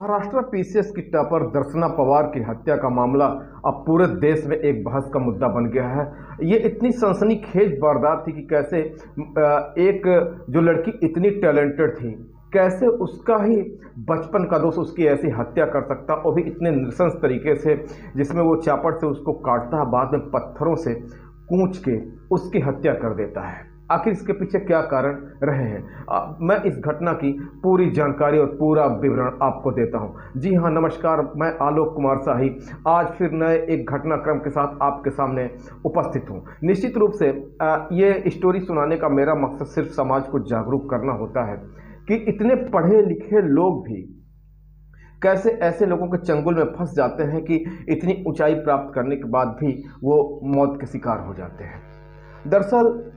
Maharashtra PCS की topper दर्शना पवार की हत्या का मामला अब पूरे देश में एक बहस का मुद्दा बन गया है। ये इतनी सनसनीखेज वारदात थी कि कैसे एक जो लड़की इतनी टैलेंटेड थी, कैसे उसका ही बचपन का दोस्त उसकी ऐसी हत्या कर सकता, और भी इतने नृशंस तरीके से, जिसमें वो चापड़ से उसको काटता है, बाद में पत्थरों से कूच के उसकी हत्या कर देता है। आखिर इसके पीछे क्या कारण रहे हैं, मैं इस घटना की पूरी जानकारी और पूरा विवरण आपको देता हूं। जी हां, नमस्कार, मैं आलोक कुमार शाही आज फिर नए एक घटनाक्रम के साथ आपके सामने उपस्थित हूं। निश्चित रूप से ये स्टोरी सुनाने का मेरा मकसद सिर्फ समाज को जागरूक करना होता है कि इतने पढ़े लिखे लोग भी कैसे ऐसे लोगों के चंगुल में फंस जाते हैं कि इतनी ऊंचाई प्राप्त करने के बाद भी वो मौत के शिकार हो जाते हैं। दरअसल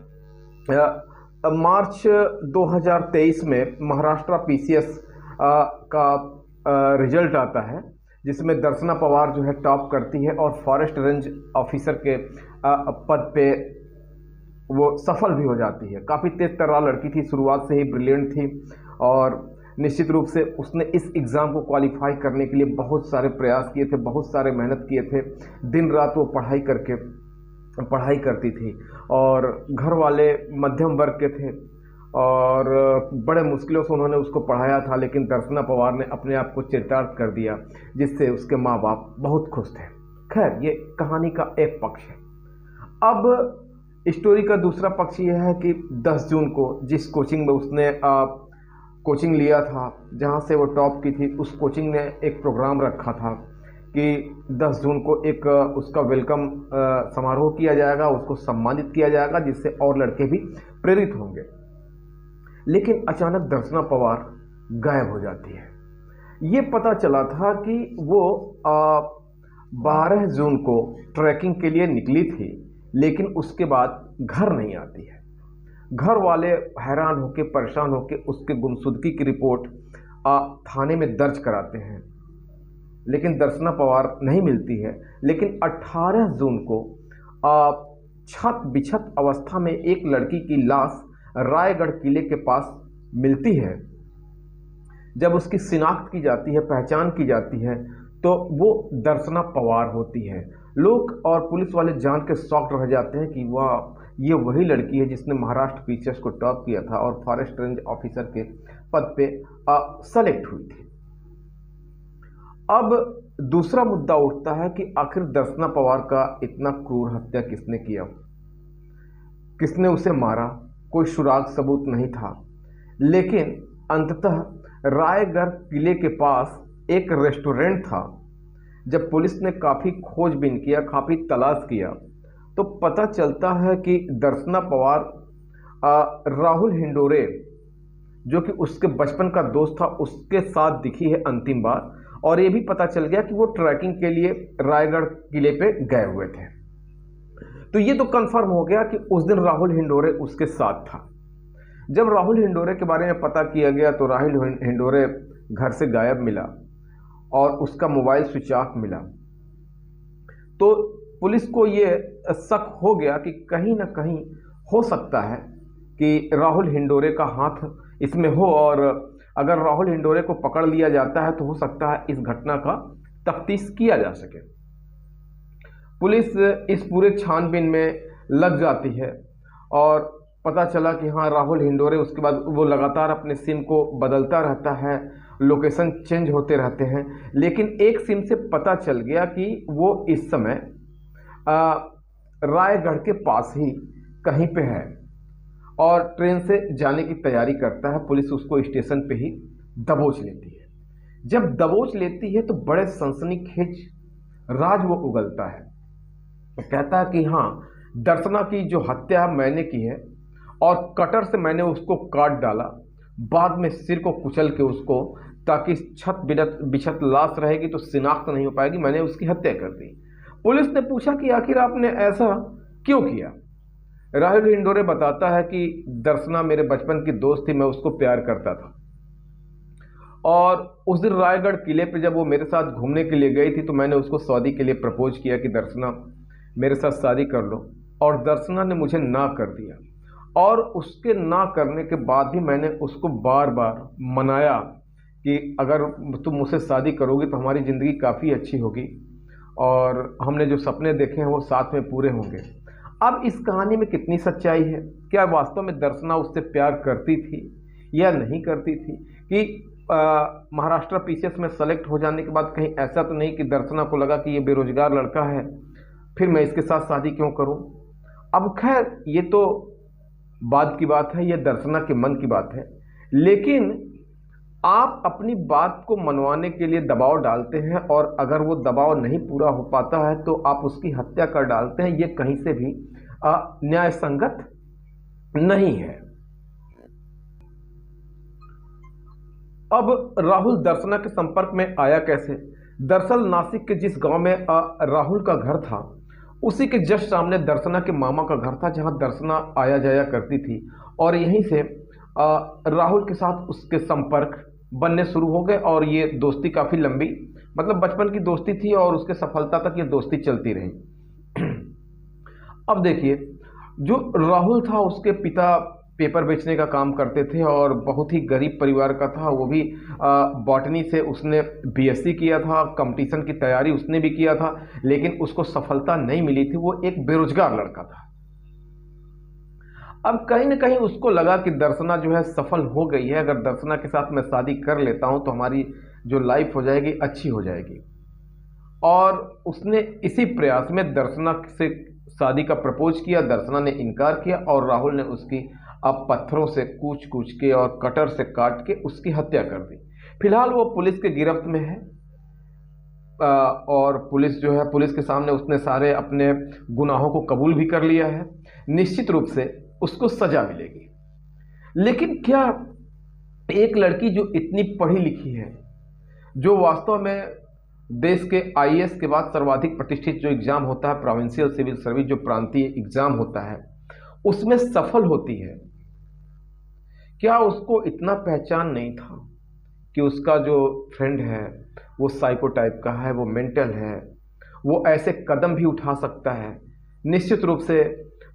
मार्च 2023 में महाराष्ट्र पीसीएस का रिजल्ट आता है, जिसमें दर्शना पवार जो है टॉप करती है और फॉरेस्ट रेंज ऑफिसर के पद पे वो सफल भी हो जाती है। काफ़ी तेज तर्रार लड़की थी, शुरुआत से ही ब्रिलियंट थी और निश्चित रूप से उसने इस एग्ज़ाम को क्वालिफाई करने के लिए बहुत सारे प्रयास किए थे, बहुत सारे मेहनत किए थे। दिन रात वो पढ़ाई करती थी और घर वाले मध्यम वर्ग के थे और बड़े मुश्किलों से उन्होंने उसको पढ़ाया था, लेकिन दर्शना पवार ने अपने आप को चरितार्थ कर दिया, जिससे उसके माँ बाप बहुत खुश थे। खैर, ये कहानी का एक पक्ष है। अब स्टोरी का दूसरा पक्ष यह है कि 10 जून को जिस कोचिंग में उसने कोचिंग लिया था, जहाँ से वो टॉप की थी, उस कोचिंग ने एक प्रोग्राम रखा था कि 10 जून को एक उसका वेलकम समारोह किया जाएगा, उसको सम्मानित किया जाएगा, जिससे और लड़के भी प्रेरित होंगे। लेकिन अचानक दर्शना पवार गायब हो जाती है। ये पता चला था कि वो 12 जून को ट्रैकिंग के लिए निकली थी, लेकिन उसके बाद घर नहीं आती है। घर वाले हैरान होकर, परेशान होकर उसके गुमशुदगी की रिपोर्ट थाने में दर्ज कराते हैं, लेकिन दर्शना पवार नहीं मिलती है। लेकिन 18 जून को छत बिछत अवस्था में एक लड़की की लाश रायगढ़ किले के पास मिलती है। जब उसकी शिनाख्त की जाती है, पहचान की जाती है, तो वो दर्शना पवार होती है। लोग और पुलिस वाले जान के शॉक्ड रह जाते हैं कि वाह, ये वही लड़की है जिसने महाराष्ट्र पीसीएस को टॉप किया था और फॉरेस्ट रेंज ऑफिसर के पद पे सेलेक्ट हुई थी। अब दूसरा मुद्दा उठता है कि आखिर दर्शना पवार का इतना क्रूर हत्या किसने किया, किसने उसे मारा। कोई सुराग सबूत नहीं था, लेकिन अंततः रायगढ़ किले के पास एक रेस्टोरेंट था। जब पुलिस ने काफ़ी खोजबीन किया, काफ़ी तलाश किया, तो पता चलता है कि दर्शना पवार राहुल हिंडोरे, जो कि उसके बचपन का दोस्त था, उसके साथ दिखी है अंतिम बार। और ये भी पता चल गया कि वो ट्रैकिंग के लिए रायगढ़ किले पे गए हुए थे। तो ये तो कंफर्म हो गया कि उस दिन राहुल हिंडोरे उसके साथ था। जब राहुल हिंडोरे के बारे में पता किया गया तो राहुल हिंडोरे घर से गायब मिला और उसका मोबाइल स्विच ऑफ मिला। तो पुलिस को ये शक हो गया कि कहीं ना कहीं हो सकता है कि राहुल हिंडोरे का हाथ इसमें हो, और अगर राहुल हिंडोरे को पकड़ लिया जाता है तो हो सकता है इस घटना का तफ्तीश किया जा सके। पुलिस इस पूरे छानबीन में लग जाती है और पता चला कि हाँ, राहुल हिंडोरे, उसके बाद वो लगातार अपने सिम को बदलता रहता है, लोकेशन चेंज होते रहते हैं। लेकिन एक सिम से पता चल गया कि वो इस समय रायगढ़ के पास ही कहीं पे है और ट्रेन से जाने की तैयारी करता है। पुलिस उसको स्टेशन पे ही दबोच लेती है। जब दबोच लेती है तो बड़े सनसनीखेज राज वो उगलता है। तो कहता है कि हाँ, दर्शना की जो हत्या मैंने की है और कटर से मैंने उसको काट डाला, बाद में सिर को कुचल के उसको, ताकि छत बिछत लाश रहेगी तो शिनाख्त नहीं हो पाएगी, मैंने उसकी हत्या कर दी। पुलिस ने पूछा कि आखिर आपने ऐसा क्यों किया। राहुल हिंडोरे बताता है कि दर्शना मेरे बचपन की दोस्त थी, मैं उसको प्यार करता था और उस दिन रायगढ़ किले पे जब वो मेरे साथ घूमने के लिए गई थी तो मैंने उसको शादी के लिए प्रपोज किया कि दर्शना मेरे साथ शादी कर लो, और दर्शना ने मुझे ना कर दिया। और उसके ना करने के बाद भी मैंने उसको बार बार मनाया कि अगर तुम मुझसे शादी करोगी तो हमारी ज़िंदगी काफ़ी अच्छी होगी और हमने जो सपने देखे हैं वो साथ में पूरे होंगे। अब इस कहानी में कितनी सच्चाई है? क्या वास्तव में दर्शना उससे प्यार करती थी या नहीं करती थी? कि महाराष्ट्र पीसीएस में सेलेक्ट हो जाने के बाद कहीं ऐसा तो नहीं कि दर्शना को लगा कि ये बेरोजगार लड़का है, फिर मैं इसके साथ शादी क्यों करूं? अब खैर ये तो बाद की बात है, ये दर्शना के मन की बात है। लेकिन आप अपनी बात को मनवाने के लिए दबाव डालते हैं और अगर वो दबाव नहीं पूरा हो पाता है तो आप उसकी हत्या कर डालते हैं। ये कहीं से भी न्याय संगत नहीं है। अब राहुल दर्शना के संपर्क में आया कैसे? दरअसल नासिक के जिस गांव में राहुल का घर था उसी के जस्ट सामने दर्शना के मामा का घर था, जहां दर्शना आया जाया करती थी और यहीं से राहुल के साथ उसके संपर्क बनने शुरू हो गए और ये दोस्ती काफ़ी लंबी, मतलब बचपन की दोस्ती थी और उसके सफलता तक ये दोस्ती चलती रही। अब देखिए, जो राहुल था उसके पिता पेपर बेचने का काम करते थे और बहुत ही गरीब परिवार का था। वो भी बॉटनी से उसने बीएससी किया था, कंपटीशन की तैयारी उसने भी किया था, लेकिन उसको सफलता नहीं मिली थी। वो एक बेरोजगार लड़का था। अब कहीं ना कहीं उसको लगा कि दर्शना जो है सफल हो गई है, अगर दर्शना के साथ मैं शादी कर लेता हूं तो हमारी जो लाइफ हो जाएगी अच्छी हो जाएगी। और उसने इसी प्रयास में दर्शना से शादी का प्रपोज किया। दर्शना ने इनकार किया और राहुल ने उसकी अब पत्थरों से कूच कूच के और कटर से काट के उसकी हत्या कर दी। फिलहाल वो पुलिस के गिरफ्त में है और पुलिस जो है, पुलिस के सामने उसने सारे अपने गुनाहों को कबूल भी कर लिया है। निश्चित रूप से उसको सजा मिलेगी। लेकिन क्या एक लड़की जो इतनी पढ़ी लिखी है, जो वास्तव में देश के आईएएस के बाद सर्वाधिक प्रतिष्ठित जो एग्जाम होता है प्रोविंशियल सिविल सर्विस, जो प्रांतीय एग्जाम होता है, उसमें सफल होती है, क्या उसको इतना पहचान नहीं था कि उसका जो फ्रेंड है वो साइको टाइप का है, वो मेंटल है, वो ऐसे कदम भी उठा सकता है? निश्चित रूप से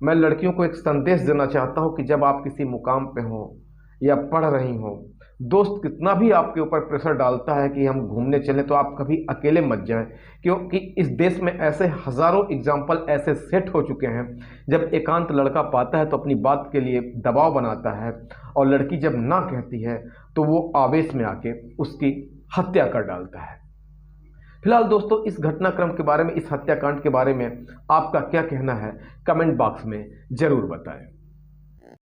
मैं लड़कियों को एक संदेश देना चाहता हूं कि जब आप किसी मुकाम पे हो या पढ़ रही हो, दोस्त कितना भी आपके ऊपर प्रेशर डालता है कि हम घूमने चलें, तो आप कभी अकेले मत जाएं, क्योंकि इस देश में ऐसे हजारों एग्जाम्पल ऐसे सेट हो चुके हैं। जब एकांत लड़का पाता है तो अपनी बात के लिए दबाव बनाता है और लड़की जब ना कहती है तो वो आवेश में आके उसकी हत्या कर डालता है। फिलहाल दोस्तों, इस घटनाक्रम के बारे में, इस हत्याकांड के बारे में आपका क्या कहना है, कमेंट बॉक्स में जरूर बताएं।